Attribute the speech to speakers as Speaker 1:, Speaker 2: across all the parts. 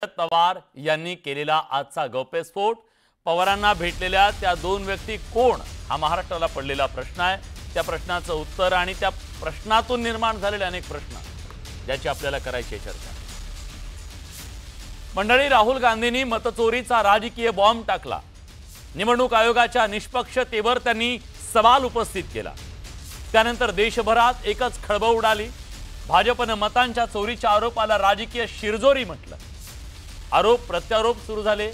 Speaker 1: शरद पवार यांनी केलेला आजचा गौप्यस्फोट, पवारांना भेटलेल्या त्या दोन व्यक्ती कोण, हा महाराष्ट्राला पडलेला प्रश्न आहे। त्या प्रश्नाचं उत्तर आणि त्या प्रश्नातून निर्माण झालेले अनेक प्रश्न ज्याची आपल्याला करायची आहे चर्चा। मंडळी, राहुल गांधींनी मतचोरीचा राजकीय बॉम्ब टाकला। निवडणूक आयोगाच्या निष्पक्षतेवर त्यांनी सवाल उपस्थित केला। त्यानंतर देशभरात एकच खळबळ उडाली। भाजपने मतांच्या चोरीच्या आरोपाला राजकीय शिरजोरी म्हटलं। आरोप प्रत्यारोप सुरू झाले।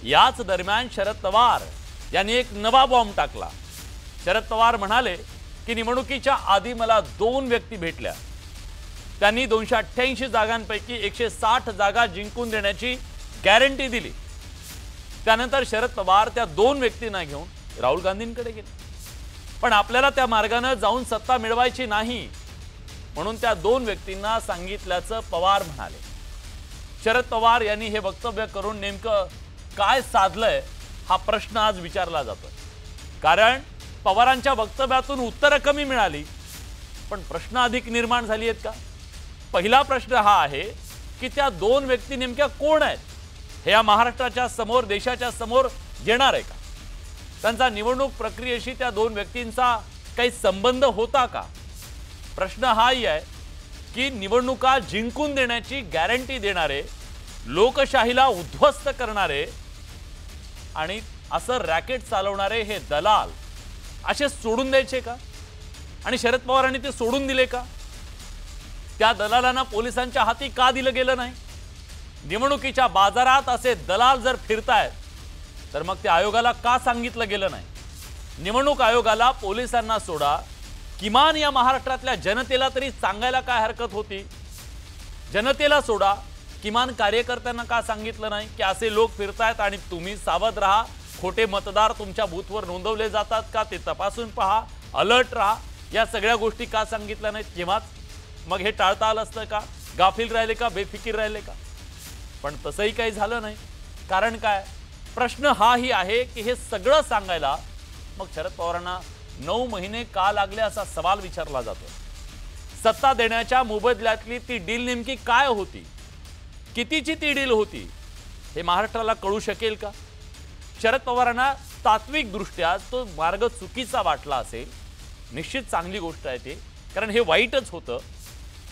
Speaker 1: याच दरम्यान शरद पवार यांनी एक नवा बॉम्ब टाकला। शरद पवार म्हणाले की निवडणुकीच्या आधी मला दोन व्यक्ती भेटल्या। त्यांनी 288 जागांपैकी 160 जागा जिंकून देण्याची गॅरंटी दिली। त्यानंतर शरद पवार त्या दोन व्यक्तींना घेऊन राहुल गांधींकडे गेले। पण आपल्याला त्या मार्गाने जाऊन सत्ता मिळवायची नाही म्हणून त्या दोन व्यक्तींना सांगितल्याचं पवार म्हणाले। शरद पवार यांनी हे वक्तव्य करून नेमकं काय साधलंय हा प्रश्न आज विचारला जातोय। कारण पवारांच्या वक्तव्यातून उत्तरं कमी मिळाली पण प्रश्न अधिक निर्माण झाली आहेत का? पहिला प्रश्न हा आहे की त्या दोन व्यक्ती नेमक्या कोण आहेत, हे या महाराष्ट्राच्या समोर, देशाच्या समोर येणार आहे का? त्यांचा निवडणूक प्रक्रियेशी त्या दोन व्यक्तींचा काही संबंध होता का? प्रश्न हाही आहे की निवडणुका जिंकून देण्याची गॅरंटी देणारे, लोकशाहीला उद्ध्वस्त करणारे आणि असं रॅकेट चालवणारे हे दलाल असे सोडून द्यायचे का? आणि शरद पवारांनी ते सोडून दिले का? त्या दलालांना पोलिसांच्या हाती का दिलं गेलं नाही? निवडणुकीच्या बाजारात असे दलाल जर फिरतायत तर मग ते आयोगाला का सांगितलं गेलं नाही? निवडणूक आयोगाला पोलिसांना सोडा, किमान या महाराष्ट्रातल्या जनतेला तरी सांगायला काय हरकत होती? जनतेला सोडा, किमान कार्यकर्त्यांना का सांगितलं नाही की असे लोक फिरतायत आणि तुम्ही सावध राहा, खोटे मतदार तुमच्या बूथवर नोंदवले जातात का ते तपासून पहा, अलर्ट राहा? या सगळ्या गोष्टी का सांगितल्या नाहीत तेव्हाच? मग हे टाळता आलं असतं का? गाफील राहिले का? बेफिकीर राहिले का? पण तसंही काही झालं नाही। कारण काय? प्रश्न हाही आहे की हे सगळं सांगायला मग शरद पवारांना 9 महिने का लागले असा सवाल विचारला जातो। सत्ता देण्याच्या मोबदल्यातली ती डील नेमकी काय होती? कितीची ती डील होती हे महाराष्ट्राला कळू शकेल का? शरद पवारांना तात्विक दृष्ट्या तो मार्ग चुकीचा वाटला असेल, निश्चित चांगली गोष्ट आहे ती, कारण हे वाईटच होतं।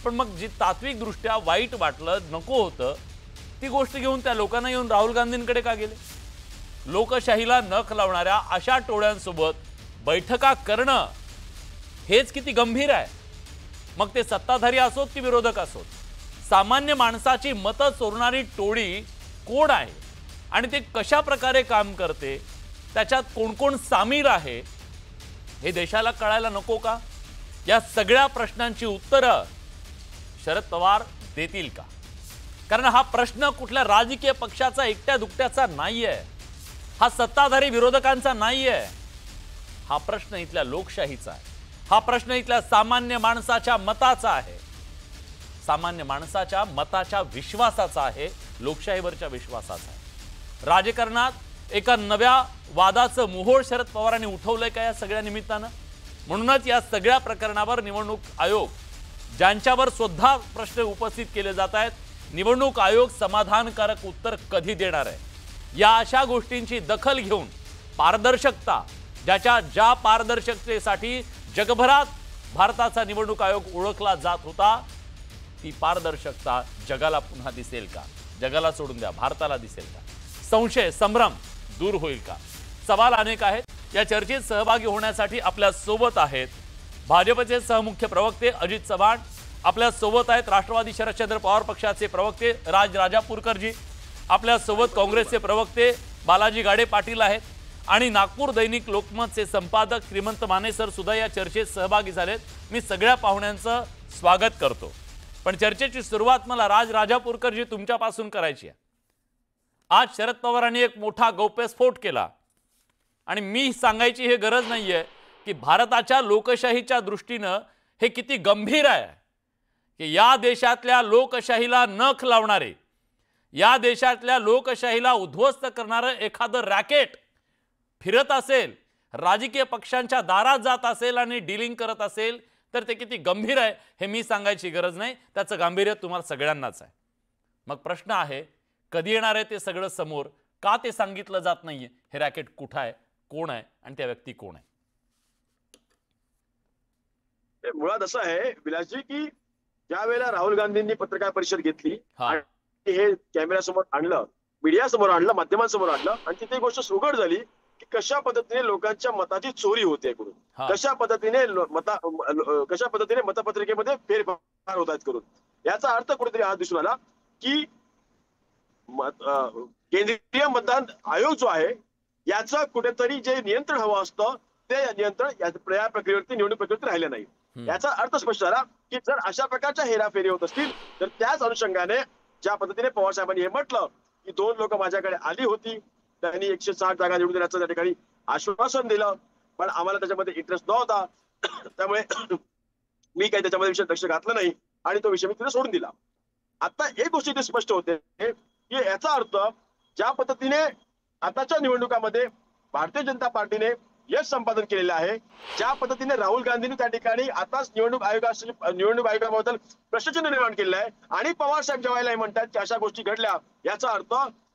Speaker 1: पण मग जी तात्विक दृष्ट्या वाईट वाटलं, नको होतं, ती गोष्ट घेऊन त्या लोकांना येऊन राहुल गांधींकडे का गेले? लोकशाहीला नख लावणाऱ्या अशा टोळ्यांसोबत बैठका करणं हेच किती गंभीर आहे। मग ते सत्ताधारी असोत की विरोधक असोत, सामान्य माणसाची मतं चोरणारी टोळी कोण आहे आणि ते कशा प्रकारे काम करते, त्याच्यात कोण कोण सामील आहे हे देशाला कळायला नको का? या सगळ्या प्रश्नांची उत्तरं शरद पवार देतील का? कारण हा प्रश्न कुठल्या राजकीय पक्षाचा एकट्या दुकट्याचा नाहीये, हा सत्ताधारी विरोधकांचा नाहीये, हा प्रश्न इथल्या लोकशाहीचा आहे। हा प्रश्न इथल्या सामान्य माणसाच्या मताचा आहे, सामान्य माणसाच्या मताच्या विश्वासाचा आहे, लोकशाहीवरच्या विश्वासाचा आहे। राजकारणात एका नव्या वादाचं मोहोळ शरद पवारांनी उठवलंय का या सगळ्या निमित्तानं? म्हणूनच या सगळ्या प्रकरणावर निवडणूक आयोग, ज्यांच्यावर सुद्धा प्रश्न उपस्थित केले जात आहेत, निवडणूक आयोग समाधानकारक उत्तर कधी देणार आहे? या अशा गोष्टींची दखल घेऊन पारदर्शकता, ज्या पारदर्शकतेसाठी जगभरात भारताचा निवडणूक आयोग ओळखला जात होता, ती पारदर्शकता जगाला पुन्हा दिसेल का? जगाला सोडून द्या, भारताला दिसेल का? संशय, संभ्रम दूर होईल का? सवाल अनेक आहेत। या चर्चेत सहभागी होण्यासाठी आपल्या सोबत आहेत भाजपचे सहमुख्य प्रवक्ते अजित चव्हाण, आपल्या सोबत आहेत राष्ट्रवादी शरदचंद्र पवार पक्षाचे प्रवक्ते राजापूरकरजी, आपल्या सोबत काँग्रेसचे प्रवक्ते बालाजी गाडे पाटील आहेत आणि नागपूर दैनिक लोकमतचे संपादक श्रीमंत माने सर सुद्धा या चर्चेत सहभागी झालेत। मी सगळ्या पाहुण्यांचं स्वागत करतो। पण चर्चेची सुरुवात मला राजापूरकरजी तुमच्यापासून करायची आहे। आज शरद पवारांनी एक मोठा गौप्यस्फोट केला आणि मी सांगायची हे गरज नाहीये की भारताच्या लोकशाहीच्या दृष्टीनं हे किती गंभीर आहे की या देशातल्या लोकशाहीला नख लावणारे, या देशातल्या लोकशाहीला उद्ध्वस्त करणारं एखादं रॅकेट फिरत असेल, राजकीय पक्षांच्या दारात जात असेल आणि डीलिंग करत असेल तर ते किती गंभीर आहे हे मी सांगायची गरज नाही, त्याचं गांभीर्य तुम्हाला सगळ्यांनाच आहे। मग प्रश्न आहे कधी येणार आहे ते सगळं समोर, का ते सांगितलं जात नाहीये? हे रॅकेट कुठं आहे, कोण आहे आणि त्या व्यक्ती कोण आहे?
Speaker 2: मुळात असं आहे विलासजी की ज्या वेळेला राहुल गांधींनी पत्रकार परिषद घेतली आणि हे कॅमेऱ्यासमोर आणलं, मीडिया समोर आणलं, माध्यमांसमोर आणलं आणि तिथे गोष्ट उघड झाली की कशा पद्धतीने लोकांच्या मताची चोरी होते करून, कशा पद्धतीने मतपत्रिकेमध्ये फेरफार होत आहेत करून. याचा अर्थ कुठेतरी आज दिसून आला की केंद्रीय मतदान आयोग जो आहे याचं कुठेतरी जे नियंत्रण हवं असतं ते नियंत्रण या प्रक्रियेवरती, निवडणूक प्रक्रियेवरती राहिलं नाही. याचा अर्थ स्पष्ट झाला की जर अशा प्रकारच्या हेराफेरी होत असतील तर त्याच अनुषंगाने ज्या पद्धतीने पवार साहेबांनी हे म्हटलं की 2 लोक माझ्याकडे आली होती, त्यांनी 160 जागा निवडून देण्याचं त्या ठिकाणी आश्वासन दिलं, पण आम्हाला त्याच्यामध्ये इंटरेस्ट नव्हता, त्यामुळे मी काही त्याच्यामध्ये विषय लक्ष घातलं नाही आणि तो विषय मी तिथे सोडून दिला. आता एक गोष्ट इथे स्पष्ट होते की याचा अर्थ ज्या पद्धतीने आताच्या निवडणुकामध्ये भारतीय जनता पार्टीने यश संपादन केलेलं आहे, ज्या पद्धतीने राहुल गांधींनी त्या ठिकाणी आताच निवडणूक आयोगाबद्दल प्रश्नचिन्ह निर्माण केलेलं आहे आणि पवार साहेब जेव्हा म्हणतात की अशा गोष्टी घडल्या, याचा अर्थ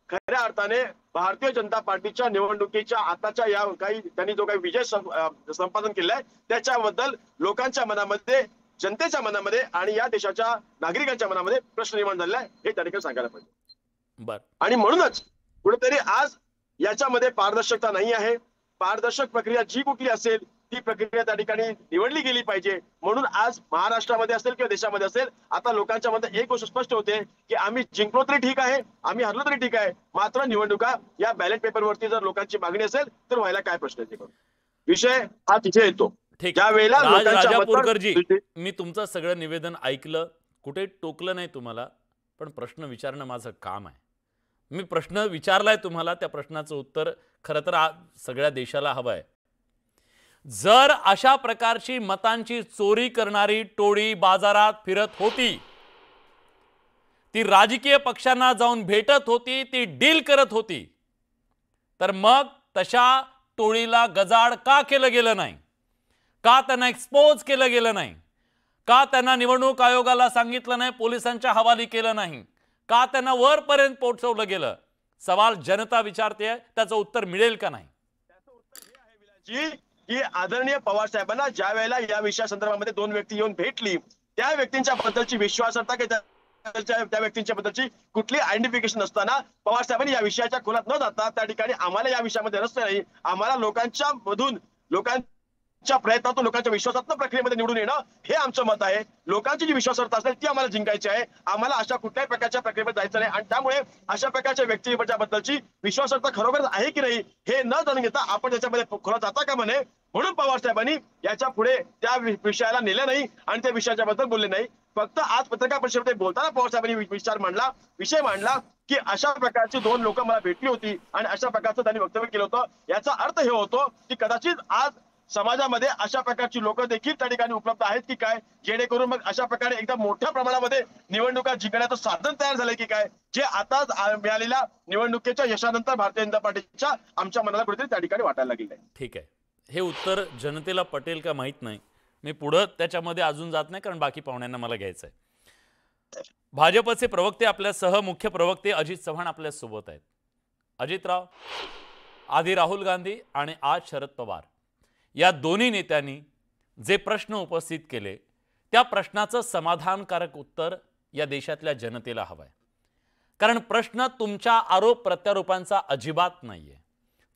Speaker 2: खऱ्या अर्थाने भारतीय जनता पार्टीच्या निवडणुकीच्या आताच्या या काही त्यांनी जो काही विजय संपादन केलेला आहे त्याच्याबद्दल लोकांच्या मनामध्ये, जनतेच्या मनामध्ये आणि या देशाच्या नागरिकांच्या मनामध्ये प्रश्न निर्माण झालेला आहे, हे त्या ठिकाणी सांगायला पाहिजे. आणि म्हणूनच कुठेतरी आज याच्यामध्ये पारदर्शकता नाही आहे. पारदर्शक प्रक्रिया जी कुठली असेल ती प्रक्रिया त्या ठिकाणी निवडली गेली पाहिजे. म्हणून आज महाराष्ट्रामध्ये असेल किंवा देशामध्ये असेल, आता लोकांच्या मध्ये एक गोष्ट स्पष्ट होते की आम्ही जिंकलो तरी ठीक आहे, आम्ही हरलो तरी ठीक आहे, मात्र निवडणुका या बॅलेट पेपरवरती जर लोकांची मागणी असेल तर व्हायला काय प्रश्न येते? विषय हा तिथे येतो.
Speaker 1: त्यावेळेला राजापूरकरजी, मी तुमचं सगळं निवेदन ऐकलं, कुठे टोकलं नाही तुम्हाला, पण प्रश्न विचारणं माझं काम आहे. मी प्रश्न विचारलाय तुम्हाला, त्या प्रश्नाचं उत्तर खरं तर सगळ्या देशाला हवं आहे. जर अशा प्रकारची मतांची चोरी करणारी टोळी बाजारात फिरत होती, ती राजकीय पक्षांना जाऊन भेटत होती, ती डील करत होती, तर मग तशा टोळीला गजाड का केलं गेलं नाही? का त्यांना एक्सपोज केलं गेलं नाही? का त्यांना निवडणूक आयोगाला सांगितलं नाही, पोलिसांच्या हवाली केलं नाही? का त्यांना वरपर्यंत पोहोचवलं गेलं? सवाल जनता विचारते, त्याचं उत्तर मिळेल का नाही?
Speaker 2: त्याचं उत्तर हे आहे विलासजी की आदरणीय पवार साहेबांना ज्या वेळेला या विषयासंदर्भामध्ये 2 व्यक्ती येऊन भेटली, त्या व्यक्तींच्या बद्दलची विश्वासार्हता की त्या व्यक्तींच्या बद्दलची कुठली आयडेंटिफिकेशन नसताना पवार साहेबांनी या विषयाच्या खोलात न जाता त्या ठिकाणी आम्हाला या विषयामध्ये रस नाही, आम्हाला लोकांच्या मधून, लोकांच्या प्रयत्नातून, लोकांच्या विश्वासातून प्रक्रियेमध्ये निवडून येणं हे आमचं मत आहे. लोकांची जी विश्वासार्हता असेल ती आम्हाला जिंकायची आहे. आम्हाला अशा कुठल्याही प्रकारच्या प्रक्रियेमध्ये जायचं नाही आणि त्यामुळे अशा प्रकारच्या व्यक्तीबद्दलची विश्वासार्हता खरोखर आहे की नाही हे न जाणून घेता आपण त्याच्यामध्ये खोलात जाता का म्हणे, म्हणून पवार साहेबांनी याच्या पुढे त्या विषयाला नेलं नाही आणि त्या विषयाच्या बद्दल बोलले नाही. फक्त आज पत्रकार परिषदेमध्ये बोलताना पवार साहेबांनी विषय मांडला की अशा प्रकारची 2 लोक मला भेटली होती आणि अशा प्रकारचं त्यांनी वक्तव्य केलं होतं. याचा अर्थ हे होतो की कदाचित आज समाजामध्ये अशा प्रकारची लोक देखील त्या ठिकाणी उपलब्ध आहेत की काय, जेणेकरून मग अशा प्रकारे एकदम मोठ्या प्रमाणामध्ये निवडणुका जिंकण्याचं साधन तयार झालंय की काय, जे आता मिळालेल्या निवडणुकीच्या यशानंतर भारतीय जनता पार्टीच्या आमच्या मनाला कुठेतरी त्या ठिकाणी वाटायला लागलेलं आहे.
Speaker 1: ठीक आहे, हे उत्तर जनतेला पटेल का माहित नाही. मी पुढे त्याच्यामध्ये अजून जात नाही, कारण बाकी पाहुण्यांना मला घ्यायचं आहे. भाजपचे प्रवक्ते आपल्यासह मुख्य प्रवक्ते अजित चव्हाण आपल्या सोबत आहेत. अजितराव, आधी राहुल गांधी आणि आज शरद पवार या दोन्ही नेत्यांनी जे प्रश्न उपस्थित केले, त्या प्रश्नाचं समाधानकारक उत्तर या देशातल्या जनतेला हवंय. कारण प्रश्न तुमच्या आरोप प्रत्यारोपांचा अजिबात नाहीये,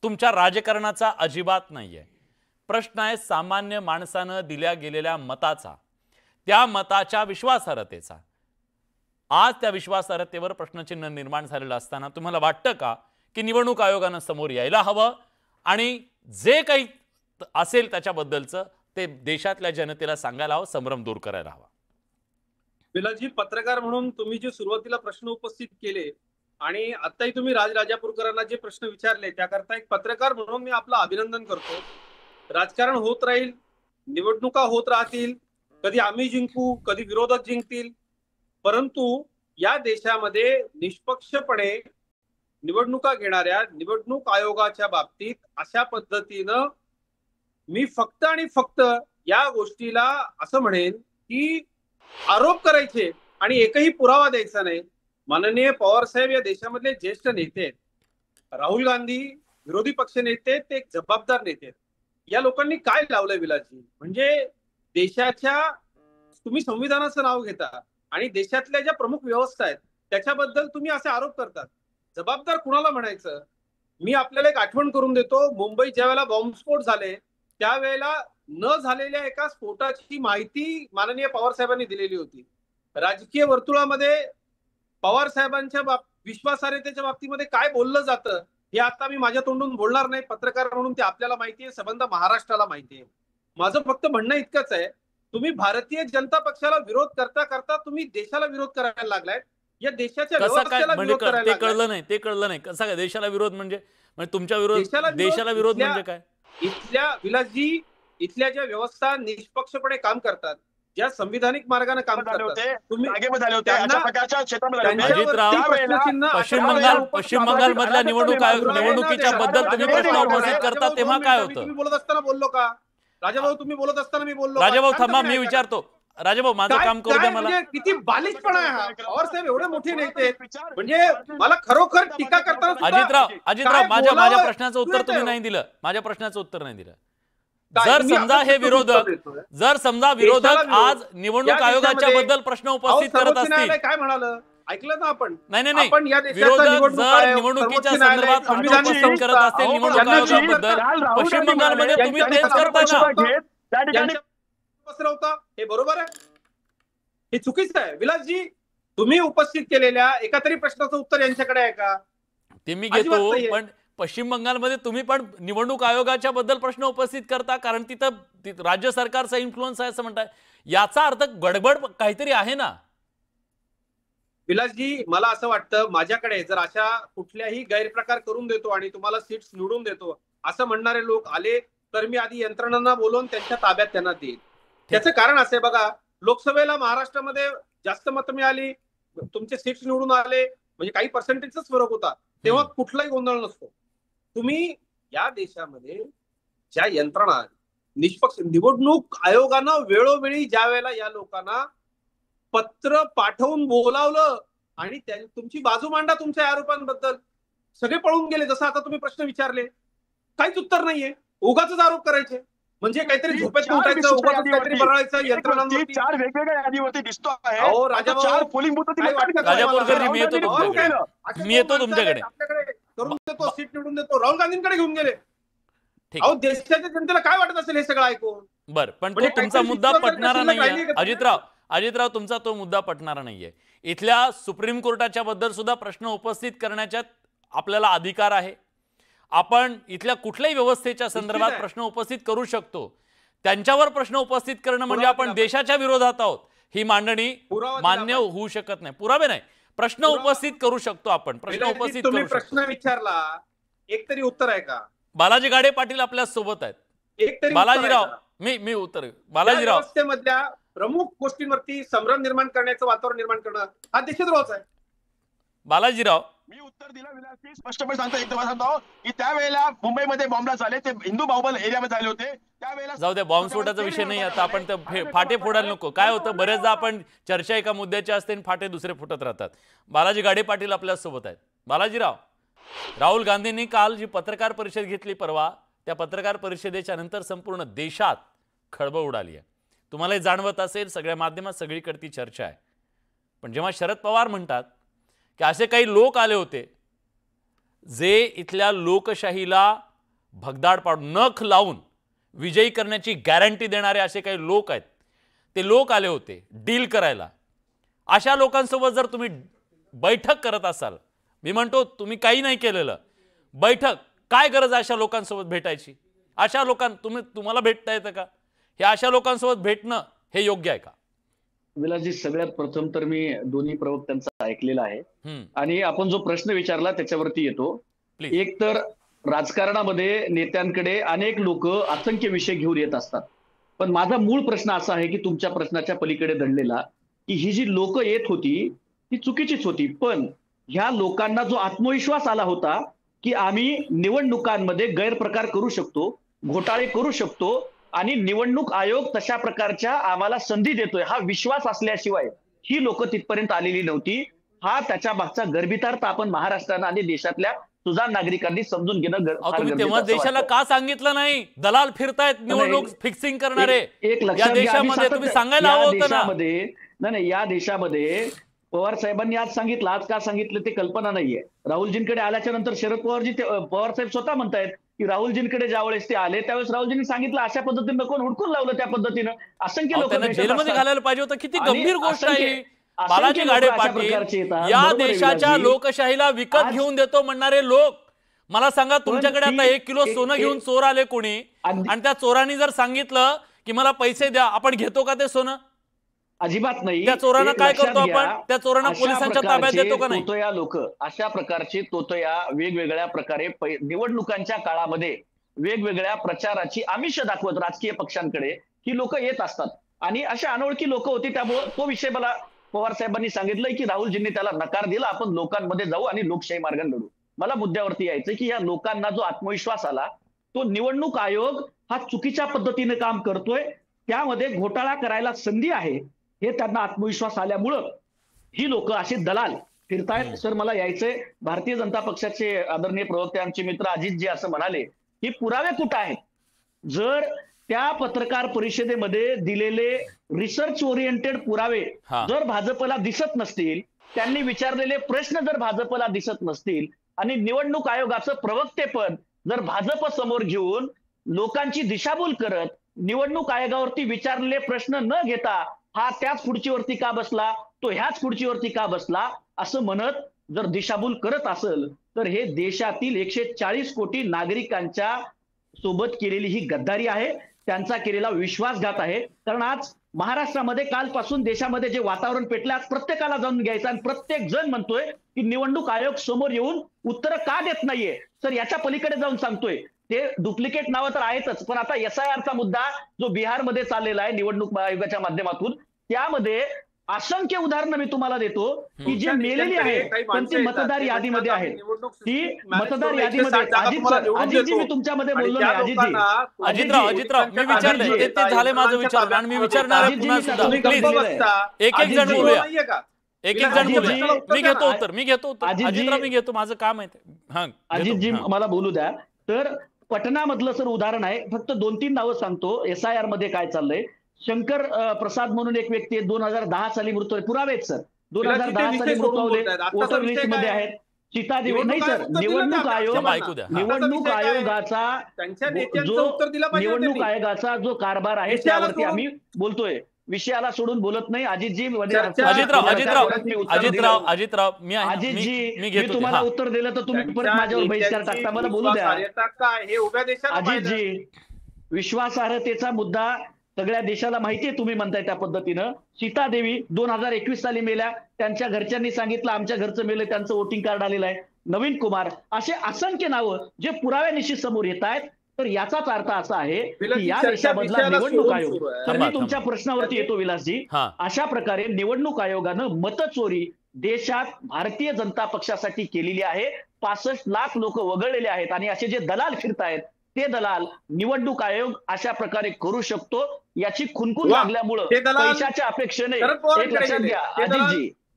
Speaker 1: तुमच्या राजकारणाचा अजिबात नाहीये. प्रश्न आहे सामान्य माणसानं दिल्या गेलेल्या मताचा, त्या मताच्या विश्वासार्हतेचा. आज त्या विश्वासार्हतेवर प्रश्नचिन्ह निर्माण झालेलं असताना तुम्हाला वाटतं का की निवडणूक आयोगानं समोर यायला हवं आणि जे काही असेल त्याच्याबद्दलचं ते देशातल्या जनतेला सांगायला हवं, संभ्रम दूर करायला हवा?
Speaker 3: बिलाजी, पत्रकार म्हणून तुम्ही जे सुरुवातीला प्रश्न उपस्थित केले आणि आताही तुम्ही राजापूरकरांना जे प्रश्न विचारले त्याकरता एक पत्रकार म्हणून मी आपलं अभिनंदन करतो. राजकारण होत राहील, निवडणुका होत राहतील, कधी आम्ही जिंकू, कधी विरोधक जिंकतील, परंतु या देशामध्ये निष्पक्षपणे निवडणुका घेणाऱ्या निवडणूक आयोगाच्या बाबतीत अशा पद्धतीनं मी फक्त आणि फक्त या गोष्टीला असं म्हणेन की आरोप करायचे आणि एकही पुरावा द्यायचा नाही. माननीय पवार साहेब या देशामधले ज्येष्ठ नेते आहेत. राहुल गांधी विरोधी पक्ष नेते, ते एक जबाबदार नेते आहेत. या लोकांनी काय लावलंय विलासजी? म्हणजे देशाच्या, तुम्ही संविधानाचं नाव घेता आणि देशातल्या ज्या प्रमुख व्यवस्था आहेत त्याच्याबद्दल तुम्ही असे आरोप करतात. जबाबदार कुणाला म्हणायचं? मी आपल्याला एक आठवण करून देतो. मुंबईत ज्या वेळेला बॉम्बस्फोट झाले त्यावेळेला न झालेल्या एका स्फोटाची माहिती माननीय पवार साहेबांनी दिलेली होती. राजकीय वर्तुळामध्ये पवार साहेबांच्या विश्वासार्हतेच्या बाबतीमध्ये काय बोललं जातं हे आता मी माझ्या तोंडून बोलणार नाही. पत्रकार म्हणून ते आपल्याला माहिती आहे, संबंध महाराष्ट्राला माहिती आहे. माझं फक्त म्हणणं इतकंच आहे, तुम्ही भारतीय जनता पक्षाला विरोध करता करता तुम्ही देशाला विरोध करायला लागलाय. या देशाच्या व्यवस्थेला विरोध करायला
Speaker 1: ते कळलं नाही, ते कळलं नाही. कसा काय देशाला विरोध म्हणजे तुमच्या विरोध, देशाला विरोध म्हणजे काय?
Speaker 3: इथल्या विलासजी, इथल्या ज्या व्यवस्था निष्पक्षपणे काम करतात, ज्या संविधानिक मार्गाने काम करतात, तुम्ही
Speaker 1: पश्चिम बंगाल मधल्या निवडणुकीच्या बद्दल तुम्ही प्रश्न उपस्थित करता तेव्हा काय होतं?
Speaker 3: तुम्ही बोलत असताना बोललो का राजाभाऊ? तुम्ही बोलत असताना मी बोललो?
Speaker 1: राजाभाऊ थांबा, मी विचारतो. राजाभाऊ माझं काम करू द्या मला.
Speaker 3: म्हणजे किती बालिशपणा आहे हा. पवार साहेब एवढे मोठे नेते, म्हणजे मला खरोखर टीका करताना
Speaker 1: अजितराव माझ्या प्रश्नाचं उत्तर तुम्ही नाही दिलं. माझ्या प्रश्नाचं उत्तर नाही दिलं. जर समजा विरोधक आज निवडणूक आयोगाच्या बद्दल प्रश्न उपस्थित करत असतील,
Speaker 3: काय म्हणालं ऐकलं ना आपण?
Speaker 1: नाही विरोधक जर निवडणुकीच्या संदर्भात प्रश्न उपस्थित करत असतील निवडणूक आयोगाबद्दल, पश्चिम बंगालमध्ये तुम्ही तेच करताय ना.
Speaker 3: पसरवता हे बरोबर आहे? हे चुकीचं आहे. विलासजी, तुम्ही उपस्थित केलेल्या एका तरी प्रश्नाचं उत्तर यांच्याकडे आहे का?
Speaker 1: ते मी घेतो, पण पश्चिम बंगालमध्ये तुम्ही पण निवडणूक आयोगाच्या बद्दल प्रश्न उपस्थित करता कारण तिथं राज्य सरकारचा इन्फ्लुअन्स आहे असं म्हणताय. याचा अर्थ गडबड काहीतरी आहे ना.
Speaker 3: विलासजी, मला असं वाटतं माझ्याकडे जर अशा कुठल्याही गैरप्रकार करून देतो आणि तुम्हाला सीट्स निवडून देतो असं म्हणणारे लोक आले तर मी आधी यंत्रणांना बोलवून त्यांच्या ताब्यात त्यांना देईल. त्याचं कारण असं आहे बघा, लोकसभेला महाराष्ट्रामध्ये जास्त मतं मिळाली, तुमचे सीट्स निवडून आले, म्हणजे काही पर्सेंटेजचाच फरक होता, तेव्हा कुठलाही गोंधळ नसतो. तुम्ही या देशामध्ये ज्या यंत्रणा निष्पक्ष, निवडणूक आयोगानं वेळोवेळी ज्या वेळेला या लोकांना पत्र पाठवून बोलावलं आणि तुमची बाजू मांडा तुमच्या आरोपांबद्दल, सगळे पळून गेले. जसं आता तुम्ही प्रश्न विचारले, काहीच उत्तर नाहीये, उगाचच आरोप करायचे. म्हणजे काहीतरी झोपेत उठायचं, उगाच काहीतरी बनवायचं यंत्रणांवरती.
Speaker 2: 4 वेगवेगळ्या यादीवरती दिसतो आहे.
Speaker 3: अहो राजाभाऊ,
Speaker 1: मी येतो तुमच्याकडे.
Speaker 3: करून देतो, सीट निवडून देतो, राहुल गांधींकडे घेऊन गेले. अहो देशाच्या जनतेला काय वाटत असेल हे सगळं ऐकून?
Speaker 1: बरं, पण तो तुमचा मुद्दा पटणारा नाहीये अजितराव, तुमचा तो मुद्दा पटणारा नाहीये. इथल्या सुप्रीम कोर्टाच्या बद्दल सुद्धा प्रश्न उपस्थित करण्याचा आपल्याला अधिकार आहे. आपण इथल्या कुठल्याही व्यवस्थेच्या संदर्भात प्रश्न उपस्थित करू शकतो. त्यांच्यावर प्रश्न उपस्थित करणं म्हणजे आपण देशाच्या विरोधात आहोत ही मांडणी मान्य होऊ शकत नाही. पुरावे नाही, प्रश्न उपस्थित करू शकतो आपण. प्रश्न उपस्थित करू शकतो.
Speaker 3: प्रश्न विचारला, एक तरी उत्तर आहे का?
Speaker 1: बालाजी गाडे पाटील आपल्या सोबत आहेत.
Speaker 3: एक तरी
Speaker 1: बालाजीराव, मी उत्तर बालाजीराव,
Speaker 3: व्यवस्थेमधल्या प्रमुख गोष्टींवरती संभ्रम निर्माण करण्याचं वातावरण निर्माण करणं हा देशद्रोहच आहे.
Speaker 1: बालाजीराव,
Speaker 2: मी उत्तर दिलं विलासजी, स्पष्टपणे सांगतो, एकदम सांगतो की त्यावेळेला मुंबईमध्ये बॉम्बला झाले, ते हिंदू बाहुबल एरियामध्ये झाले होते. त्यावेळेला
Speaker 1: जाऊ द्या, बॉम्बस्फोटाचा विषय नाही. आता आपण फाटे फोडायला नको. काय होतं, बरेचदा आपण चर्चा एका मुद्द्याची असते आणि फाटे दुसरे फुटत राहतात. बालाजी गाडे पाटील आपल्या सोबत आहेत. बालाजीराव, राहुल गांधींनी काल जी पत्रकार परिषद घेतली परवा, त्या पत्रकार परिषदेच्या नंतर संपूर्ण देशात खळबळ उडाली आहे. तुम्हाला हे जाणवत असेल, सगळ्या माध्यमात सगळीकडे ती चर्चा आहे. पण जेव्हा शरद पवार म्हणतात की असे काही लोक आले होते जे इथल्या लोकशाहीला भगदाड पाडून नख लावून विजयी करण्याची गॅरंटी देणारे असे काही लोक आहेत, ते लोक आले होते डील करायला. अशा लोकांसोबत जर तुम्ही बैठक करत असाल, मी म्हणतो तुम्ही काही नाही केलेलं, बैठक, काय गरज आहे अशा लोकांसोबत भेटायची? अशा तुम्हाला भेटता येतं का? हे अशा लोकांसोबत भेटणं हे योग्य आहे का?
Speaker 4: विलासजी, सगळ्यात प्रथम तर मी दोन्ही प्रवक्त्यांचा ऐकलेला आहे आणि आपण जो प्रश्न विचारला त्याच्यावरती येतो. एक तर राजकारणामध्ये नेत्यांकडे अनेक लोक असंख्य विषय घेऊन येत असतात, पण माझा मूळ प्रश्न असा आहे की तुमच्या प्रश्नाच्या पलीकडे दडलेला, की ही जी लोक येत होती ती चुकीचीच होती, पण ह्या लोकांना जो आत्मविश्वास आला होता की आम्ही निवडणुकांमध्ये गैरप्रकार करू शकतो, घोटाळे करू शकतो आणि निवडणूक आयोग तशा प्रकारच्या आम्हाला संधी देतोय, हा विश्वास असल्याशिवाय ही लोक तिथपर्यंत आलेली नव्हती. हा त्याच्या मागचा गर्भितार्थ आपण महाराष्ट्रानं आणि देशातल्या सुजाण नागरिकांनी समजून घेणं
Speaker 1: तुम्ही तेव्हा देशाला का सांगितलं नाही? दलाल फिरतायत निवडणूक फिक्सिंग करणारे
Speaker 4: एक
Speaker 1: या देशामध्ये, तुम्ही सांगायला हवं होतं ना.
Speaker 4: नाही, या देशामध्ये पवार साहेबांनी आज सांगितलं, आज का सांगितलं ते कल्पना नाहीये. राहुलजींकडे आल्याच्या नंतर शरद पवार साहेब स्वतः म्हणतायत की राहुलजींकडे ज्यावेळेस ते आले त्यावेळेस राहुलजींनी सांगितलं अशा पद्धतीनं कोण हुडकून लावलं त्या पद्धतीनं. असंख्य लोक
Speaker 1: जेलमध्ये घालायला पाहिजे होतं. किती गंभीर गोष्ट आहे. बालाजी गाडे पाटील या देशाच्या लोकशाहीला विकत घेऊन देतो म्हणणारे लोक, मला सांगा तुमच्याकडे आता 1 किलो सोनं घेऊन चोर आले कोणी आणि त्या चोरांनी जर सांगितलं की मला पैसे द्या, आपण घेतो का ते सोनं?
Speaker 4: अजिबात नाही.
Speaker 1: त्या चोरांना काय करतो आपण? त्या चोरांना पोलिसांच्या ताब्यात देतो का नाही?
Speaker 4: तोतया लोक, अशा प्रकारचे तोतया वेगवेगळ्या प्रकारे निवडणुकांच्या काळामध्ये वेगवेगळ्या प्रचाराची आमिष दाखवत राजकीय पक्षांकडे ही लोक येत असतात. आणि अशा अनोळखी लोक होती, त्यामुळे तो विषय मला पवार साहेबांनी सांगितलंय की राहुलजींनी त्याला नकार दिला, आपण लोकांमध्ये जाऊ आणि लोकशाही मार्गाने लढू. मला मुद्द्यावरती यायचं की या लोकांना जो आत्मविश्वास आला तो निवडणूक आयोग हा चुकीच्या पद्धतीने काम करतोय, त्यामध्ये घोटाळा करायला संधी आहे हे त्यांना आत्मविश्वास आल्यामुळं ही लोक असे दलाल फिरतायत. सर मला यायचंय, भारतीय जनता पक्षाचे आदरणीय प्रवक्ते आमचे मित्र अजितजी असं म्हणाले की पुरावे कुठं आहेत? जर त्या पत्रकार परिषदेमध्ये दिलेले रिसर्च ओरिएंटेड पुरावे जर भाजपला दिसत नसतील, त्यांनी विचारलेले प्रश्न जर भाजपला दिसत नसतील आणि निवडणूक आयोगाचं प्रवक्तेपद जर भाजप समोर घेऊन लोकांची दिशाभूल करत निवडणूक आयोगावरती विचारलेले प्रश्न न घेता हा त्याच खुर्चीवरती का बसला, तो ह्याच खुर्चीवरती का बसला असं म्हणत जर दिशाभूल करत असेल तर हे देशातील 140 कोटी नागरिकांच्या सोबत केलेली ही गद्दारी आहे, त्यांचा केलेला विश्वासघात आहे. कारण आज महाराष्ट्रामध्ये कालपासून देशामध्ये जे वातावरण पेटलं आज प्रत्येकाला जाणून घ्यायचं आणि प्रत्येक जण म्हणतोय की निवडणूक आयोग समोर येऊन उत्तरं का देत नाहीये. सर याच्या पलीकडे जाऊन सांगतोय ते डुप्लिकेट नावं तर आहेतच, पण आता SIRचा मुद्दा जो बिहारमध्ये चाललेला आहे निवडणूक आयोगाच्या माध्यमातून, त्यामध्ये असंख्य उदाहरणं मी तुम्हाला देतो की जे मेलेली आहेत पण ती मतदार यादीमध्ये आहेत, ती मतदार यादीमध्ये. अजितजी मी तुमच्यामध्ये बोललो नाही.
Speaker 1: अजितराव मी विचारलं ते झाले माझं विचार आणि मी विचारणार आहे पुन्हा सुद्धा. प्लीज एक एक जण बोलूया, एक एक जण बोलूया. मी घेतो उत्तर. अजितराव मी घेतो, माझं काम आहे.
Speaker 4: अजितजी मला बोलू द्या. तर पटनामधलं सर उदाहरण आहे, फक्त 2-3 नावं सांगतो. SIR मध्ये काय चाललंय. शंकर प्रसाद म्हणून एक व्यक्ती आहे, 2010 साली मृत्यू, पुरावे आहेत सर, 2010 साली मृत्यू वोटर लिस्ट मध्ये आहेत. सीतादेवी नाही सर, निवडणूक आयोगाचा जो कारभार आहे त्यावरती आम्ही बोलतोय, विषयाला सोडून बोलत नाही. अजितजी मी तुम्हाला उत्तर दिलं तर तुम्ही परत माझ्यावर बहिष्कार टाकता, मला बोलू द्या. अजितजी विश्वासार्हतेचा मुद्दा सगळ्या देशाला माहितीये, तुम्ही म्हणताय त्या पद्धतीनं. सीतादेवी 2021 साली मेल्या, त्यांच्या घरच्यांनी सांगितलं आमच्या घरचं मेलं, त्यांचं वोटिंग कार्ड आलेलं आहे. नवीन कुमार, असे असंख्य नावं जे पुराव्यानिशी समोर येत आहेत. तर याचाच अर्थ असा आहे की या देशामधला निवडणूक आयोग, तर मी तुमच्या प्रश्नावरती येतो विलासजी. अशा प्रकारे निवडणूक आयोगानं मतचोरी देशात भारतीय जनता पक्षासाठी केलेली आहे. 65 लाख लोक वगळलेले आहेत आणि असे जे दलाल फिरतायत ते दलाल निवडणूक आयोग अशा प्रकारे करू शकतो याची खुणखुण लागल्यामुळं पैशाच्या अपेक्षेने एक लक्षात घ्या.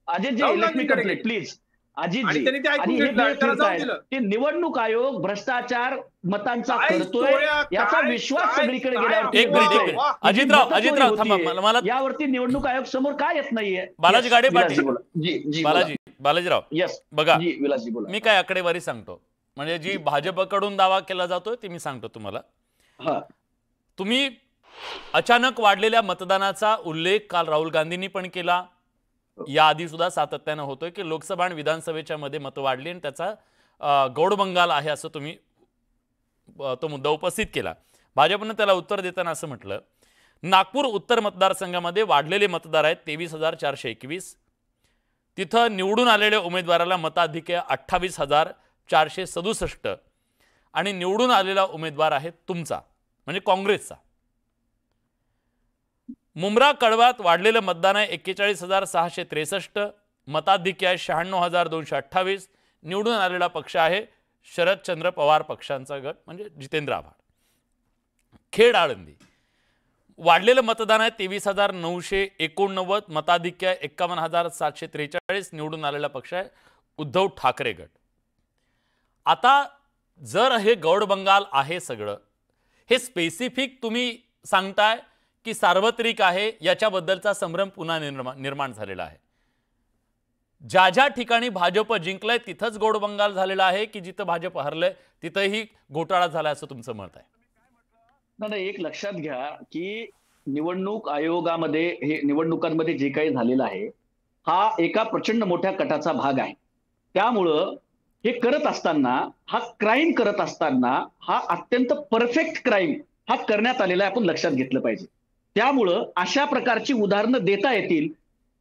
Speaker 4: Ajitji let me complete please. Ajitji आणि हे ते निवडणूक आयोग भ्रष्टाचार मतांचा करतोय याचा विश्वास सगळीकडे गेल्यावर
Speaker 1: अजितराव थांबा, मला
Speaker 4: यावरती निवडणूक आयोग समोर काय येत नाहीये.
Speaker 1: बालाजी गाडे पाटील, बालाजीराव
Speaker 4: यस
Speaker 1: बघा,
Speaker 4: विलासजी बोला.
Speaker 1: मी काय आकडेवारी सांगतो, म्हणजे जी भाजपकडून दावा केला जातोय ती मी सांगतो तुम्हाला. तुम्ही अचानक वाढलेल्या मतदानाचा उल्लेख काल राहुल गांधींनी पण केला, याआधी सुद्धा सातत्यानं होतोय की लोकसभा आणि विधानसभेच्या मध्ये मतं वाढली आणि त्याचा गौडबंगाल आहे असं तुम्ही तो मुद्दा उपस्थित केला. भाजपनं त्याला उत्तर देताना असं म्हटलं, नागपूर उत्तर मतदारसंघामध्ये वाढलेले मतदार आहेत 23,421, तिथं निवडून आलेल्या उमेदवाराला मताधिक्य 28,467 आणि निवडून आलेला उमेदवार आहे तुमचा म्हणजे काँग्रेसचा. मुंब्रा कळवात वाढलेलं मतदान आहे 41,663, मताधिक्य आहे 96,228, निवडून आलेला पक्ष आहे शरदचंद्र पवार पक्षांचा गट म्हणजे जितेंद्र आव्हाड. खेड आळंदी वाढलेलं मतदान आहे 23,989, मताधिक्य 51,743, निवडून आलेला पक्ष आहे उद्धव ठाकरे गट. आता जर हे गौड बंगाल आहे सगळं, हे स्पेसिफिक तुम्ही सांगताय की सार्वत्रिक आहे, याच्याबद्दलचा संभ्रम पुन्हा निर्माण झालेला आहे. ज्या ज्या ठिकाणी भाजप जिंकलंय तिथंच गौड बंगाल झालेला आहे की जिथं भाजप हरलंय तिथंही घोटाळा झालाय असं तुमचं मत आहे?
Speaker 4: नाही, एक लक्षात घ्या की निवडणूक आयोगामध्ये हे निवडणुकांमध्ये जे काही झालेलं आहे हा एका प्रचंड मोठ्या कटाचा भाग आहे. त्यामुळं हे करत असताना, हा क्राईम करत असताना, हा अत्यंत परफेक्ट क्राईम हा करण्यात आलेला आहे, आपण लक्षात घेतलं पाहिजे. त्यामुळं अशा प्रकारची उदाहरणं देता येतील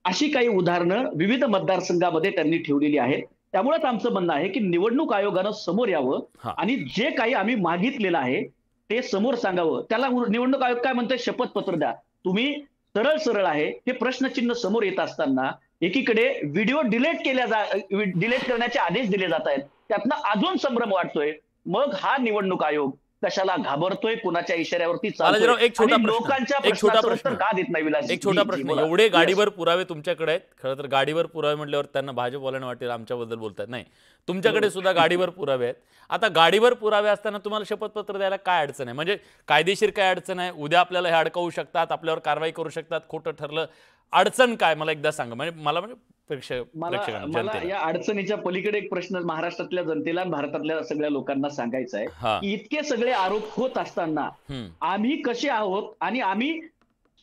Speaker 4: अशी काही उदाहरणं विविध मतदारसंघामध्ये त्यांनी ठेवलेली आहेत. त्यामुळेच आमचं म्हणणं आहे की निवडणूक आयोगानं समोर यावं आणि जे काही आम्ही मागितलेलं आहे ते समोर सांगावं. त्याला निवडणूक आयोग काय म्हणतोय, शपथपत्र द्या. तुम्ही सरळ सरळ आहे हे प्रश्नचिन्ह समोर येत असताना एकीकडे व्हिडिओ डिलीट करण्याचे आदेश दिले जात आहेत, त्यातनं अजून संभ्रम वाटतोय. मग हा निवडणूक आयोग कशाला घाबरतोय, कुणाच्या इशाऱ्यावरती चालतोय,
Speaker 1: एक छोटा
Speaker 4: लोकांच्या प्रश्न का देत नाही विलास?
Speaker 1: एक छोटा प्रश्न. एवढे गाडीवर पुरावे तुमच्याकडे आहेत. खरं तर गाडीवर पुरावे म्हटल्यावर त्यांना भाजपवाल्यांना वाटेल आमच्याबद्दल बोलतात. नाही, तुमच्याकडे सुद्धा गाडीवर पुरावे आहेत. आता गाडीवर पुरावे असताना तुम्हाला शपथपत्र द्यायला काय अडचण आहे? म्हणजे कायदेशीर काय अडचण आहे? उद्या आपल्याला हे अडकवू शकतात, आपल्यावर कारवाई करू शकतात, खोटं ठरलं, अडचण काय मला एकदा सांगा. म्हणजे मला
Speaker 4: मला या अडचणीच्या पलीकडे एक प्रश्न महाराष्ट्रातल्या जनतेला आणि भारतातल्या सगळ्या लोकांना सांगायचा आहे की इतके सगळे आरोप होत असताना आम्ही कसे आहोत आणि आम्ही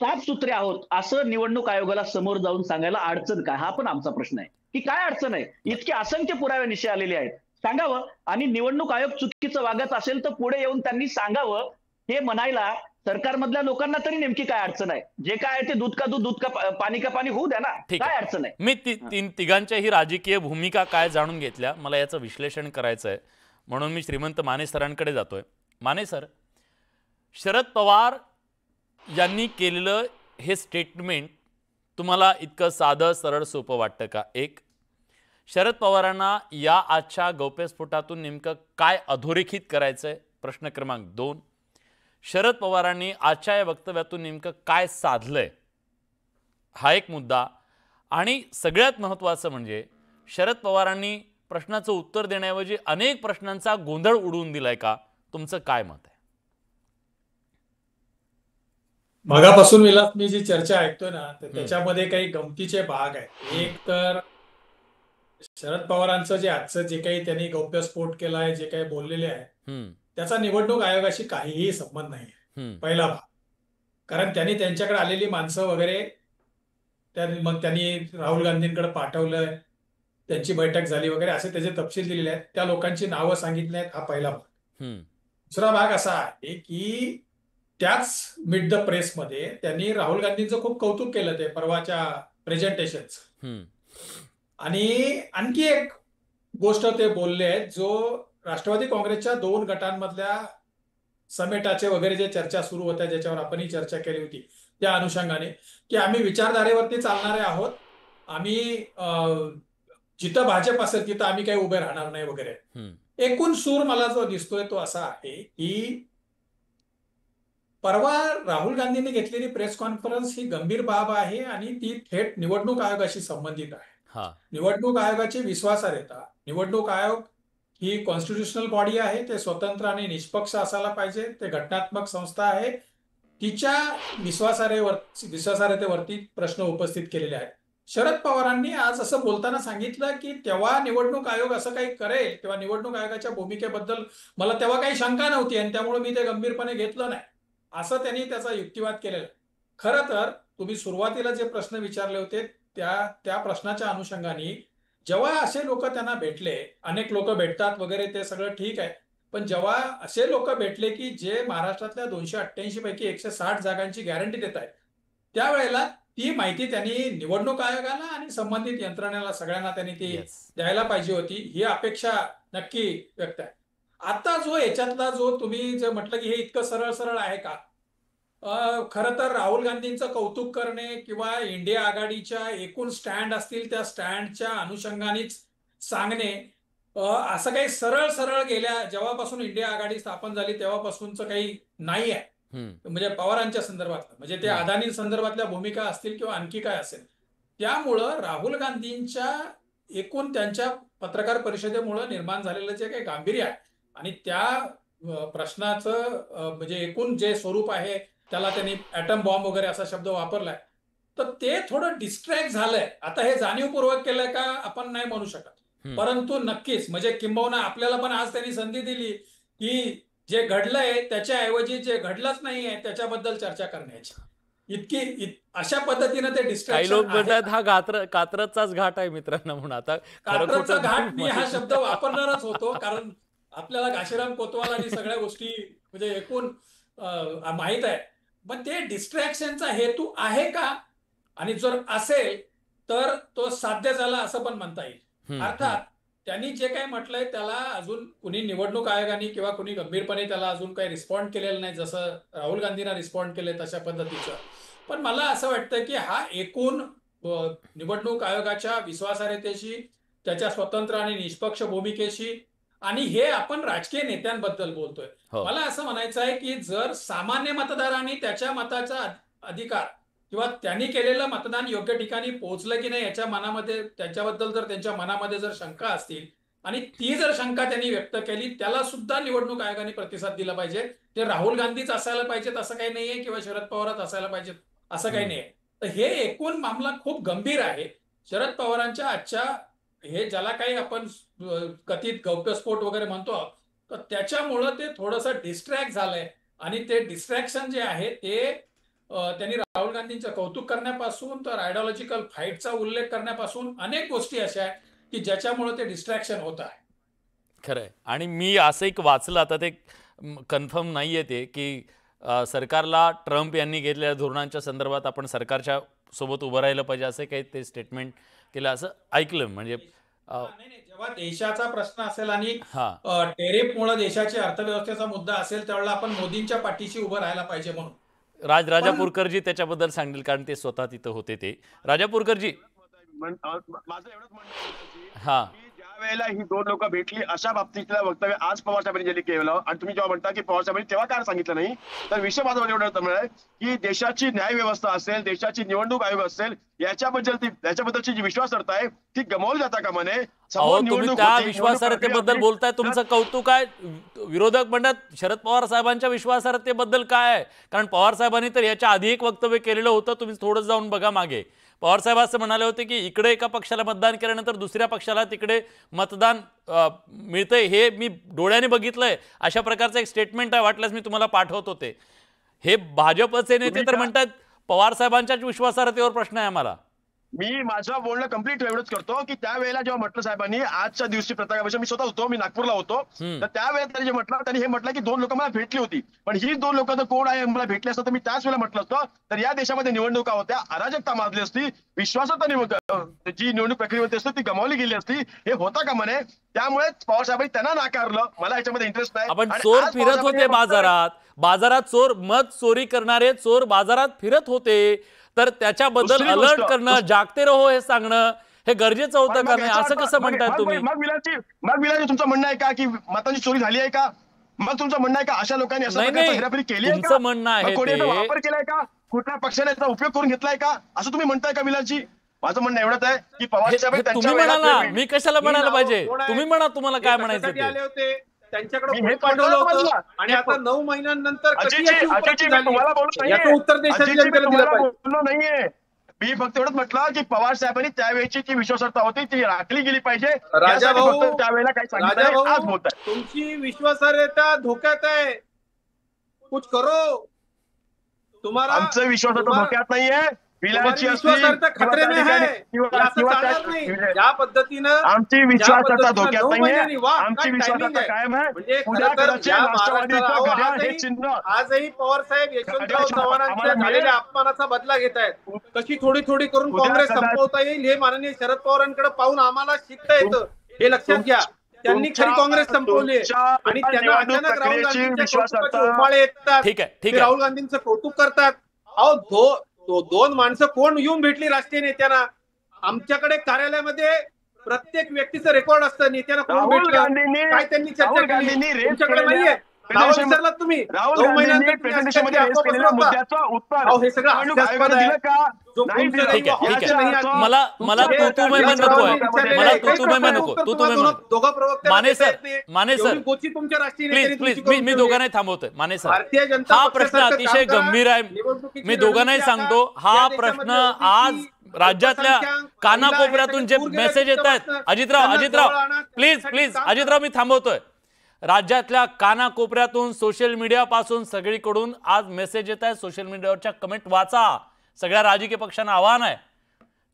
Speaker 4: साफसुथरे आहोत असं निवडणूक आयोगाला समोर जाऊन सांगायला अडचण काय? हा पण आमचा प्रश्न आहे की काय अडचण आहे? इतके असंख्य पुरावे निश्चय आलेले आहेत, सांगावं. आणि निवडणूक आयोग चुकीचं वागत असेल तर पुढे येऊन त्यांनी सांगावं. हे म्हणायला सरकारमधल्या लोकांना तरी नेमकी काय अडचण आहे? जे काय आहे ते दूध का दूध, दूध का पाणी का पाणी होऊ द्या ना. काय अडचण आहे?
Speaker 1: मी तिघांच्याही राजकीय भूमिका काय जाणून घेतल्या. मला याचं विश्लेषण करायचं आहे म्हणून मी श्रीमंत माने सरांकडे जातोय. माने सर, शरद पवार यांनी केलेलं हे स्टेटमेंट तुम्हाला इतकं साधं सरळ सोपं वाटतं का? एक, शरद पवारांना या आजच्या गौप्यस्फोटातून नेमकं काय अधोरेखित करायचंय? प्रश्न क्रमांक 2, शरद पवारांनी आजच्या या वक्तव्यातून नेमकं काय साधलंय? हा एक मुद्दा. आणि सगळ्यात महत्त्वाचं म्हणजे शरद पवारांनी प्रश्नाचं उत्तर देण्याऐवजी अनेक प्रश्नांचा गोंधळ उडवून दिलाय का? तुमचं काय मत आहे?
Speaker 5: मागापासून विलास मी जी चर्चा ऐकतोय ना तर त्याच्यामध्ये काही गमतीचे भाग आहेत. एक तर शरद पवारांचं जे आजचं जे काही त्यांनी गौप्यस्फोट केलाय, जे काही बोललेले आहे त्याचा निवडणूक आयोगाशी काहीही संबंध नाही. पहिला भाग, कारण त्यांनी त्यांच्याकडे आलेली माणसं वगैरे मग त्यांनी राहुल गांधींकडे पाठवलंय, त्यांची बैठक झाली वगैरे असे त्याचे तपशील दिलेले आहेत, त्या लोकांची नावं सांगितली आहेत. हा पहिला भाग. दुसरा भाग असा आहे की त्याच मिड द प्रेसमध्ये त्यांनी राहुल गांधींचं खूप कौतुक केलं ते परवाच्या प्रेझेंटेशनचं. आणि आणखी एक गोष्ट ते बोलले आहेत, जो राष्ट्रवादी काँग्रेसच्या 2 गटांमधल्या समेटाचे वगैरे जे चर्चा सुरू होत्या, ज्याच्यावर आपणही चर्चा केली होती, त्या अनुषंगाने की आम्ही विचारधारेवरती चालणारे आहोत, आम्ही जिथं भाजप असेल तिथं आम्ही काही उभे राहणार नाही वगैरे. एकूण सूर मला जो दिसतोय तो असा आहे की परवा राहुल गांधींनी घेतलेली प्रेस कॉन्फरन्स ही गंभीर बाब आहे आणि ती थेट निवडणूक आयोगाशी संबंधित आहे. निवडणूक आयोगाची विश्वासार्हता, निवडणूक आयोग ही कॉन्स्टिट्युशनल बॉडी आहे, ते स्वतंत्र आणि निष्पक्ष असायला पाहिजे, ते घटनात्मक संस्था आहे, तिच्या विश्वासार्हतेवरती प्रश्न उपस्थित केलेले आहेत. शरद पवारांनी आज असं बोलताना सांगितलं की तेव्हा निवडणूक आयोग असं काही करेल तेव्हा निवडणूक आयोगाच्या भूमिकेबद्दल मला तेव्हा काही शंका नव्हती आणि त्यामुळे मी ते गंभीरपणे घेतलं नाही, असं त्यांनी त्याचा युक्तिवाद केलेला. खरं तर तुम्ही सुरुवातीला जे प्रश्न विचारले होते त्या प्रश्नाच्या अनुषंगाने जेव्हा असे लोक त्यांना भेटले, अनेक लोक भेटतात वगैरे ते सगळं ठीक आहे, पण जेव्हा असे लोक भेटले की जे महाराष्ट्रातल्या 288 पैकी 160 जागांची गॅरंटी देत आहेत, त्यावेळेला ती माहिती त्यांनी निवडणूक आयोगाला आणि संबंधित यंत्रणेला सगळ्यांना त्यांनी ती द्यायला पाहिजे होती. ही अपेक्षा नक्की व्यक्त आहे. आता जो याच्यातला जो तुम्ही जे म्हटलं की हे इतकं सरळ सरळ आहे का, खरं तर राहुल गांधींचं कौतुक करणे किंवा इंडिया आघाडीच्या एकूण स्टँड असतील त्या स्टँडच्या अनुषंगानेच सांगणे असं काही सरळ सरळ गेल्या जेव्हापासून इंडिया आघाडी स्थापन झाली तेव्हापासूनच काही नाही आहे. म्हणजे पवारांच्या संदर्भातलं, म्हणजे ते अदानी संदर्भातल्या भूमिका असतील किंवा आणखी काय असेल, त्यामुळं राहुल गांधींच्या एकूण त्यांच्या पत्रकार परिषदेमुळे निर्माण झालेलं जे काही गांभीर्य आहे आणि त्या प्रश्नाचं म्हणजे एकूण जे स्वरूप आहे, त्याला त्यांनी ऍटम बॉम्ब वगैरे असा शब्द वापरलाय, तर ते थोडं डिस्ट्रॅक्ट झालंय. आता हे जाणीवपूर्वक केलंय का आपण नाही म्हणू शकत, परंतु नक्कीच म्हणजे किंबहुना आपल्याला पण आज त्यांनी संधी दिली की जे घडलंय त्याच्याऐवजी जे घडलंच नाहीये त्याच्याबद्दल चर्चा करण्याची. अशा पद्धतीनं ते डिस्ट्रॅक्शन.
Speaker 1: काही लोक म्हणतात हा कात्रजचाच घाट आहे मित्रांनो म्हणून. आता
Speaker 5: कात्रजचा घाट मी हा शब्द वापरणारच होतो, कारण आपल्याला घाशीराम कोतवाल आणि सगळ्या गोष्टी म्हणजे एकूण माहित आहे. पण ते डिस्ट्रॅक्शनचा हेतू आहे का, आणि जर असेल तर तो साध्य झाला असं पण म्हणता येईल. अर्थात त्यांनी जे काही म्हटलंय त्याला अजून कुणी निवडणूक आयोगाने किंवा कुणी गंभीरपणे त्याला अजून काही रिस्पॉन्ड केलेलं नाही, जसं राहुल गांधींना रिस्पॉन्ड केले तशा पद्धतीचं. पण मला असं वाटतं की हा एकूण निवडणूक आयोगाच्या विश्वासार्हतेशी, त्याच्या स्वतंत्र आणि निष्पक्ष भूमिकेशी, आणि हे आपण राजकीय नेत्यांबद्दल बोलतोय. मला असं म्हणायचं आहे की जर सामान्य मतदारांनी त्याच्या मताचा अधिकार किंवा त्यांनी केलेलं मतदान योग्य ठिकाणी पोहोचलं की नाही याच्या मनामध्ये, त्याच्याबद्दल जर त्यांच्या मनामध्ये जर शंका असतील आणि ती जर शंका त्यांनी व्यक्त केली, त्याला सुद्धा निवडणूक आयोगाने प्रतिसाद दिला पाहिजे. ते राहुल गांधीच असायला पाहिजेत असं काही नाहीये किंवा शरद पवारच असायला पाहिजेत असं काही नाहीये. तर हे एकूण मामला खूप गंभीर आहे. शरद पवारांच्या आजच्या हे ज्याला काही आपण कथित गौप्यस्फोट वगैरे म्हणतो, तर त्याच्यामुळं ते थोडंसं डिस्ट्रॅक्ट झालंय. आणि ते डिस्ट्रॅक्शन जे आहे ते त्यांनी राहुल गांधींचं कौतुक करण्यापासून तर आयडिओलॉजिकल फाईटचा उल्लेख करण्यापासून अनेक गोष्टी अशा आहेत की ज्याच्यामुळे ते डिस्ट्रॅक्शन होत आहे.
Speaker 1: खरंय. आणि मी असं एक वाचलं, आता ते कन्फर्म नाहीये ते, की सरकारला ट्रम्प यांनी घेतलेल्या धोरणांच्या संदर्भात आपण सरकारच्या सोबत उभं राहिलं पाहिजे असं काही ते स्टेटमेंट केलं असं ऐकलं. म्हणजे
Speaker 5: जेव्हा देशाचा प्रश्न असेल आणि टेरिफमुळे देशाच्या अर्थव्यवस्थेचा मुद्दा असेल त्यावेळेला आपण मोदींच्या पाठीशी उभं राहायला पाहिजे म्हणून.
Speaker 1: राजापूरकरजी त्याच्याबद्दल सांगेल, कारण ते स्वतः तिथं होते. ते राजापूरकरजी,
Speaker 2: माझं एवढंच म्हणणं की ज्या वेळेला ही दोन लोक भेटली अशा बाबतीतलं वक्तव्य आज पवार साहेबांनी जे केलं, आणि तुम्ही जेव्हा म्हणता की पवार साहेबांनी तेव्हा काय सांगितलं नाही, तर विषय माझा एवढं आहे की देशाची न्याय व्यवस्था असेल, देशाची निवडणूक आयोग असेल, याच्याबद्दलची जी विश्वासार्हता आहे ती गमावली जाता का म्हणे.
Speaker 1: तुम्ही त्या विश्वासार्हतेबद्दल बोलताय, तुमचं कौतुक आहे. विरोधक म्हणतात शरद पवार साहेबांच्या विश्वासार्हतेबद्दल काय आहे, कारण पवार साहेबांनी तर याच्या आधी एक वक्तव्य केलेलं होतं. तुम्ही थोडं जाऊन बघा मागे. पवार साहेब असं म्हणाले होते की इकडे एका पक्षाला मतदान केल्यानंतर दुसऱ्या पक्षाला तिकडे मतदान मिळतंय, हे मी डोळ्याने बघितलंय. अशा प्रकारचं एक स्टेटमेंट आहे, वाटल्यास मी तुम्हाला पाठवत होते. हे भाजपचे नेते तर म्हणतात पवार साहेबांच्याच विश्वासार्हतेवर प्रश्न आहे आम्हाला.
Speaker 2: मी माझं बोलणं कम्प्लीट एवढंच करतो की त्यावेळेला जेव्हा म्हटलं साहेबांनी आजच्या दिवशी पत्रकारांपेक्षा, मी स्वतः होतो, मी नागपूरला होतो, तर त्यावेळेला त्यांनी जे म्हटलं, त्यांनी हे म्हटलं की दोन लोक मला भेटली होती, पण ही दोन लोक तर कोण आहे मला भेटले असतं तर मी त्याच वेळेला म्हटलं असतं तर या देशामध्ये निवडणुका होत्या, अराजकता माजली असती, विश्वासार्हता जी निवडणूक प्रक्रियेवरती असते ती गमावली गेली असती. हे होता का म्हणे. त्यामुळे पवार साहेबांनी त्यांना नाकारलं. मला याच्यामध्ये इंटरेस्ट नाही.
Speaker 1: आपण चोर फिरत होते बाजारात चोर, मत चोरी करणारे चोर बाजारात फिरत होते, तर त्याच्याबद्दल अलर्ट करणं, जागते रहो हे सांगणं हे गरजेचं होतं का नाही, असं कसं म्हणताय तुम्ही.
Speaker 2: मग विलाजी तुमचं म्हणणं आहे का की मतांची चोरी झाली आहे का? मग तुमचं म्हणणं आहे का अशा लोकांनी असं हेराफेरी केली आहे का?
Speaker 1: म्हणणं आहे
Speaker 2: कोणी वापर केलाय का? कुठल्या पक्षाने याचा उपयोग करून घेतलाय का असं तुम्ही म्हणताय का विलाजी? माझं म्हणणं एवढंच आहे की पवार साहेब
Speaker 1: तुम्ही म्हणाला, मी कशाला म्हणायला पाहिजे, तुम्ही म्हणा तुम्हाला काय म्हणायचं ते.
Speaker 3: आले होते त्यांच्याकडे पाठवलं होतं आणि आता 9 महिन्यांनंतर याचं उत्तर देशाच्या जनतेला दिलं पाहिजे.
Speaker 2: नाहीये, मी फक्त एवढंच म्हटलं की पवार साहेबांनी त्यावेळेची जी विश्वासार्हता होती ती राखली गेली पाहिजे.
Speaker 3: राजाभाऊ,
Speaker 2: त्यावेळेला काय सांगितलं आज बोलताय.
Speaker 3: तुमची विश्वासार्हता धोक्यात आहे, कुछ करो. तुम्हाला
Speaker 2: आमचं विश्वासार्हता धोक्यात नाहीये.
Speaker 3: खतरे में है, ज्या पद्धतीनं
Speaker 2: आमची विश्वासार्हता धोक्यात नाहीये, आमची विश्वासार्हता कायम आहे.
Speaker 3: आजही पवार साहेब यशवंतराव चव्हाणांच्या झालेल्या अपमानाचा बदला घेत आहेत. कशी थोडी थोडी करून काँग्रेस संपवता येईल हे माननीय शरद पवारांकडे पाहून आम्हाला शिकता येतं, हे लक्षात घ्या. त्यांनी खरी काँग्रेस संपवली आणि त्यांना अचानक राहुल गांधींच्या उमाळे येतात, राहुल गांधींचं कौतुक करतात. अहो दोन माणसं कोण येऊन भेटली राष्ट्रीय नेत्यांना? आमच्याकडे कार्यालयामध्ये प्रत्येक व्यक्तीचं रेकॉर्ड असतं, नेत्यांना कोण भेटलं, काय त्यांनी चर्चा केली, तुमच्याकडे नाहीये. विचारलात तुम्ही
Speaker 2: राहुल
Speaker 3: 9
Speaker 2: गांधींनी
Speaker 3: महिन्यानंतर
Speaker 2: प्रेझेंटेशन मध्ये रेस केलेल्या मुद्द्याचं उत्तर
Speaker 3: हे सगळं
Speaker 2: निवडणूक
Speaker 3: हास्यास्पद
Speaker 2: आयोगाने
Speaker 3: आहे.
Speaker 2: दिलं का
Speaker 3: जो
Speaker 2: नाही
Speaker 3: तुमचं
Speaker 2: दिलं.
Speaker 1: ठीक आहे, ठीक
Speaker 2: याचा
Speaker 1: आहे.
Speaker 2: अर्थ
Speaker 1: मला तू नको आहे, मला तू नको. माने सर प्लीज मी दोघांनाही थांबवतोय. माने सर,
Speaker 3: भारतीय जनता
Speaker 1: हा प्रश्न अतिशय गंभीर आहे. मी दोघांनाही सांगतो, हा प्रश्न आज राज्यातल्या कानाकोपऱ्यातून जे मेसेज येत आहेत, अजितराव प्लीज अजितराव मी थांबवतोय. राज्यातल्या कानाकोपऱ्यातून सोशल मीडिया पासून सगळीकडून आज मेसेज येत आहे. सोशल मीडियावरच्या कमेंट वाचा. सगळ्या राजकीय पक्षांना आव्हान आहे.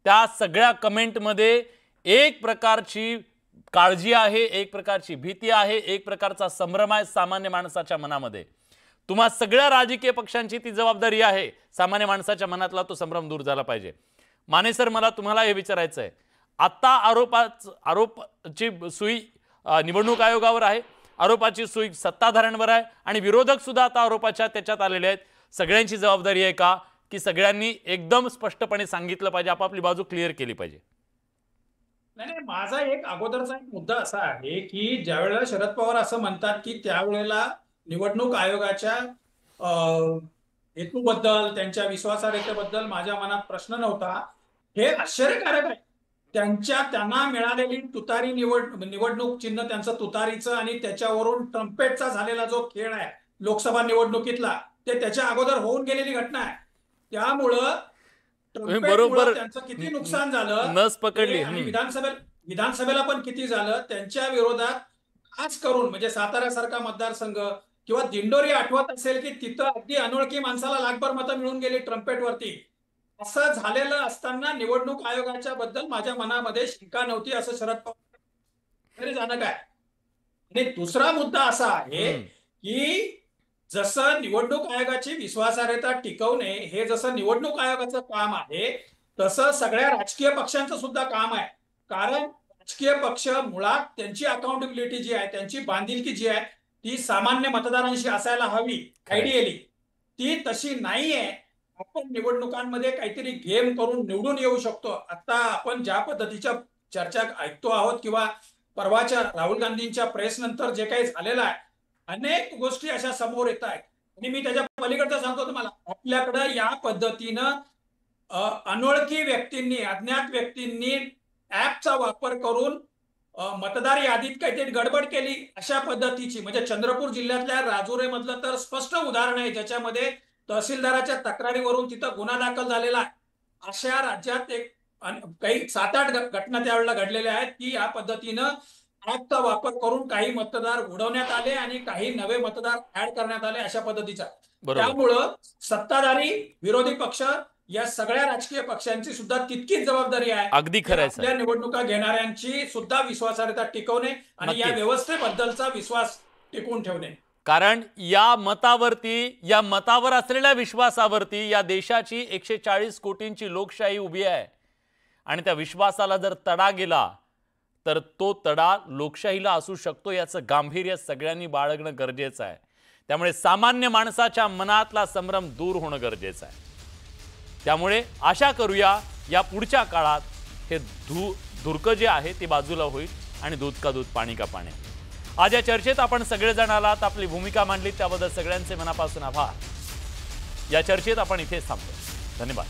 Speaker 1: त्या सगळ्या कमेंटमध्ये एक प्रकारची काळजी आहे, एक प्रकारची भीती आहे, एक प्रकारचा संभ्रम आहे सामान्य माणसाच्या मनामध्ये. तुम्हा सगळ्या राजकीय पक्षांची ती जबाबदारी आहे. सामान्य माणसाच्या मनातला तो संभ्रम दूर झाला पाहिजे. माने सर, मला तुम्हाला हे विचारायचं आहे, आता आरोपाची सुई निवडणूक आयोगावर आहे, आरोपाची सुई सत्ताधाऱ्यांवर आहे आणि विरोधक सुद्धा आता आरोपाच्या त्याच्यात आलेले आहेत. सगळ्यांची जबाबदारी आहे का, की सगळ्यांनी एकदम स्पष्टपणे सांगितलं पाहिजे, आपापली बाजू क्लिअर केली पाहिजे?
Speaker 5: नाही, माझा एक अगोदरचा एक मुद्दा असा आहे की ज्यावेळेला शरद पवार असं म्हणतात की त्यावेळेला निवडणूक आयोगाच्या हेतूबद्दल, त्यांच्या विश्वासार्हतेबद्दल माझ्या मनात प्रश्न नव्हता, हे आश्चर्यकारक आहे. त्यांना मिळालेली तुतारी निवडणूक चिन्ह त्यांचं तुतारीचं आणि त्याच्यावरून ट्रम्पेटचा झालेला जो खेळ आहे लोकसभा निवडणुकीतला, ते त्याच्या अगोदर होऊन गेलेली घटना आहे. त्यामुळं
Speaker 1: बरोबर
Speaker 5: त्यांचं किती नुकसान झालं,
Speaker 1: नस पकडली
Speaker 5: आणि विधानसभेला पण किती झालं. त्यांच्या विरोधात खास करून म्हणजे साताऱ्यासारखा मतदारसंघ किंवा दिंडोरी आठवत असेल की तिथं अगदी अनोळखी माणसाला लाखभर मतं मिळून गेली ट्रम्पेटवरती. असं झालेलं असताना निवडणूक आयोगाच्या बद्दल माझ्या मनामध्ये शंका नव्हती, असं शरद पवार जाणं काय. आणि दुसरा मुद्दा असा आहे की जसं निवडणूक आयोगाची विश्वासार्हता टिकवणे हे जसं निवडणूक आयोगाचं काम आहे, तसं सगळ्या राजकीय पक्षांचं सुद्धा काम आहे. कारण राजकीय पक्ष मुळात त्यांची अकाउंटेबिलिटी जी आहे, त्यांची बांधिलकी जी आहे, ती सामान्य मतदारांशी असायला हवी. आयडियली ती तशी नाहीये. आपण निवडणुकांमध्ये काहीतरी गेम करून निवडून येऊ शकतो. आता आपण ज्या पद्धतीच्या चर्चा ऐकतो आहोत किंवा परवाच्या राहुल गांधींच्या प्रेस नंतर जे काही झालेलं आहे, अनेक गोष्टी अशा समोर येत आहेत. आणि मी त्याच्या पलीकडचं सांगतो तुम्हाला, आपल्याकडं या पद्धतीनं अनोळखी व्यक्तींनी, अज्ञात व्यक्तींनी ऍपचा वापर करून मतदार यादीत काहीतरी गडबड केली अशा पद्धतीची, म्हणजे चंद्रपूर जिल्ह्यातल्या राजुरे मधलं तर स्पष्ट उदाहरण आहे, ज्याच्यामध्ये तहसीलदाराच्या तक्रारीवरून तिथं गुन्हा दाखल झालेला आहे. अशा राज्यात एक काही 7-8 घटना त्यावेळेला घडलेल्या आहेत की या पद्धतीनं ऍपचा वापर करून काही मतदार उडवण्यात आले आणि काही नवे मतदार ऍड करण्यात आले अशा पद्धतीचा. त्यामुळं सत्ताधारी, विरोधी पक्ष या सगळ्या राजकीय पक्षांची सुद्धा तितकीच जबाबदारी आहे.
Speaker 1: अगदी खरं आहे.
Speaker 5: आपल्या निवडणुका घेणाऱ्यांची सुद्धा विश्वासार्हता टिकवणे आणि या व्यवस्थेबद्दलचा विश्वास टिकवून ठेवणे.
Speaker 1: कारण या मतावर असलेल्या विश्वासावरती या देशाची 140 कोटींची लोकशाही उभी आहे. आणि त्या विश्वासाला जर तडा गेला तर तो तडा लोकशाहीला असू शकतो, याचं गांभीर्य सगळ्यांनी बाळगणं गरजेचं आहे. त्यामुळे सामान्य माणसाच्या मनातला संभ्रम दूर होणं गरजेचं आहे. त्यामुळे आशा करूया या पुढच्या काळात हे धुरकं जे आहे ते बाजूला होईल आणि दूध का दूध पाणी का पाणी. आज या चर्चेत आपण सगळेजण आलात, आपली भूमिका मांडली, त्याबद्दल सगळ्यांचे मनापासून आभार. या चर्चेत आपण इथेच थांबतो. धन्यवाद.